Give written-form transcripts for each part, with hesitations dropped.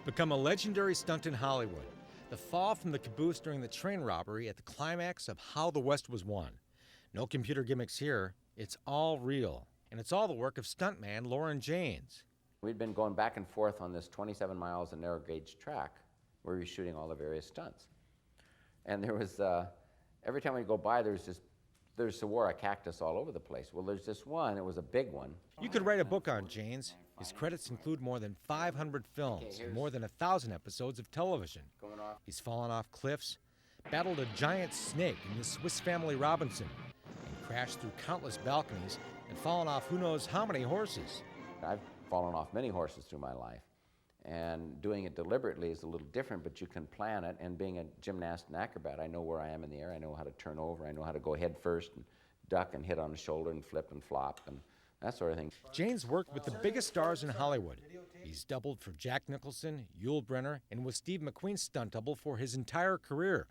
become a legendary stunt in Hollywood. The fall from the caboose during the train robbery at the climax of How the West Was Won. No computer gimmicks here. It's all real. And it's all the work of stuntman Loren Janes. We'd been going back and forth on this 27 miles of narrow gauge track where we were shooting all the various stunts. And there was, every time we go by, there's saguaro cactus all over the place. Well, there's this one, it was a big one. You could write a book on Janes. His credits include more than 500 films and more than 1,000 episodes of television. He's fallen off cliffs, battled a giant snake in the Swiss Family Robinson, and crashed through countless balconies and fallen off who knows how many horses. I've fallen off many horses through my life, and doing it deliberately is a little different, but you can plan it. And being a gymnast and acrobat, I know where I am in the air, I know how to turn over, I know how to go head first and duck and hit on the shoulder and flip and flop and that sort of thing. Janes worked with the biggest stars in Hollywood. He's doubled for Jack Nicholson, Yul Brynner, and was Steve McQueen's stunt double for his entire career.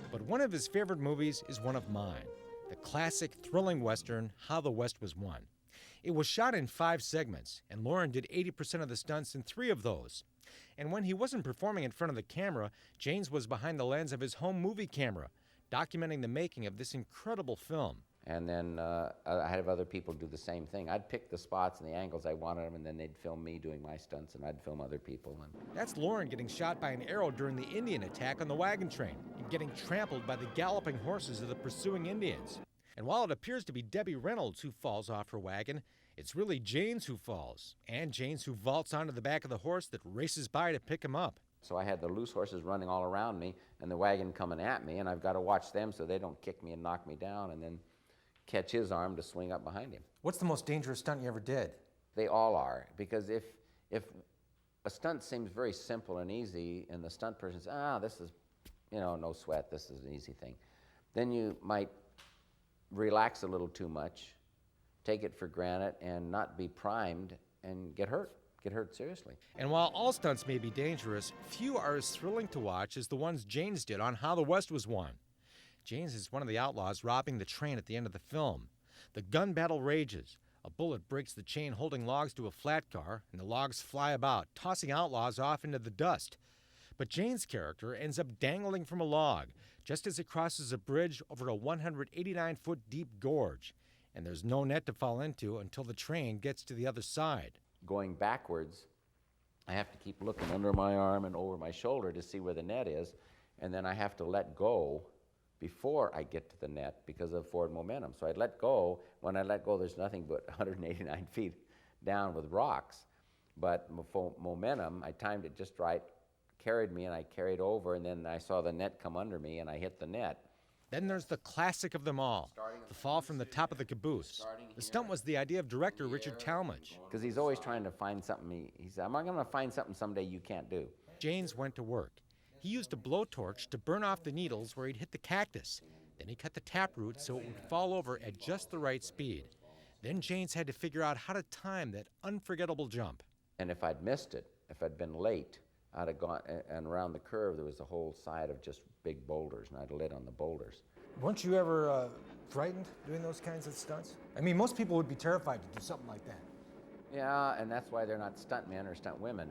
But one of his favorite movies is one of mine, the classic thrilling Western, How the West Was Won. It was shot in 5 segments, and Loren did 80% of the stunts in 3 of those. And when he wasn't performing in front of the camera, Janes was behind the lens of his home movie camera, documenting the making of this incredible film. And then I had other people do the same thing. I'd pick the spots and the angles I wanted them, and then they'd film me doing my stunts, and I'd film other people. And that's Loren getting shot by an arrow during the Indian attack on the wagon train and getting trampled by the galloping horses of the pursuing Indians. And while it appears to be Debbie Reynolds who falls off her wagon, it's really Janes who falls, and Janes who vaults onto the back of the horse that races by to pick him up. So I had the loose horses running all around me and the wagon coming at me, and I've got to watch them so they don't kick me and knock me down and then catch his arm to swing up behind him. What's the most dangerous stunt you ever did? They all are, because if a stunt seems very simple and easy and the stunt person says, this is, no sweat, this is an easy thing, then you might relax a little too much, take it for granted, and not be primed and get hurt seriously. And while all stunts may be dangerous, few are as thrilling to watch as the ones Janes did on How the West Was Won. Janes is one of the outlaws robbing the train at the end of the film. The gun battle rages. A bullet breaks the chain holding logs to a flat car, and the logs fly about, tossing outlaws off into the dust. But Janes' character ends up dangling from a log just as it crosses a bridge over a 189-foot deep gorge, and there's no net to fall into until the train gets to the other side. Going backwards, I have to keep looking under my arm and over my shoulder to see where the net is, and then I have to let go before I get to the net because of forward momentum. So I'd let go. When I let go, there's nothing but 189 feet down with rocks. But momentum, I timed it just right, carried me, and I carried over, and then I saw the net come under me, and I hit the net. Then there's the classic of them all, the fall from the top of the caboose. The stunt was the idea of director Richard Talmadge. Because he's always trying to find something. He said, I'm going to find something someday you can't do. Janes went to work. He used a blowtorch to burn off the needles where he'd hit the cactus. Then he cut the taproot so it would fall over at just the right speed. Then Janes had to figure out how to time that unforgettable jump. And if I'd missed it, if I'd been late, I'd have gone, and around the curve there was a whole side of just big boulders, and I'd have lit on the boulders. Weren't you ever frightened doing those kinds of stunts? I mean, most people would be terrified to do something like that. Yeah, and that's why they're not stuntmen or stunt women.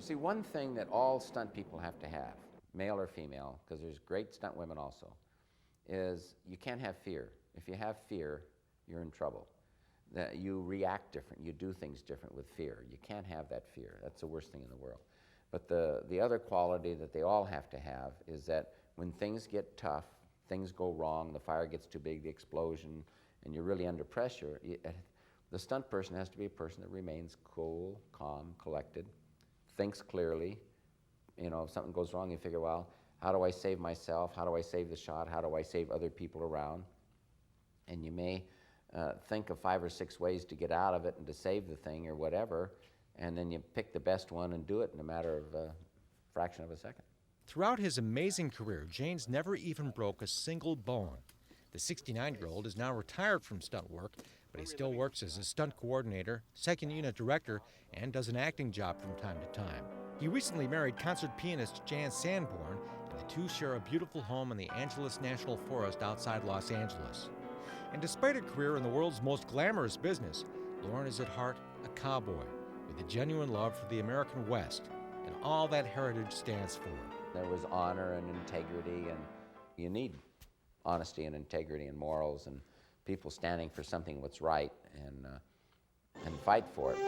See, one thing that all stunt people have to have, male or female, because there's great stunt women also, is you can't have fear. If you have fear, you're in trouble. That you react different, you do things different with fear. You can't have that fear. That's the worst thing in the world. But the other quality that they all have to have is that when things get tough, things go wrong, the fire gets too big, the explosion, and you're really under pressure, the stunt person has to be a person that remains cool, calm, collected, thinks clearly. If something goes wrong, you figure, well, how do I save myself? How do I save the shot? How do I save other people around? And you may think of 5 or 6 ways to get out of it and to save the thing or whatever, and then you pick the best one and do it in a matter of a fraction of a second. Throughout his amazing career, Janes never even broke a single bone. The 69-year-old is now retired from stunt work, but he still works as a stunt coordinator, second unit director, and does an acting job from time to time. He recently married concert pianist Jan Sanborn, and the two share a beautiful home in the Angeles National Forest outside Los Angeles. And despite a career in the world's most glamorous business, Loren is at heart a cowboy with a genuine love for the American West and all that heritage stands for. There was honor and integrity, and you need honesty and integrity and morals and people standing for something what's right and fight for it.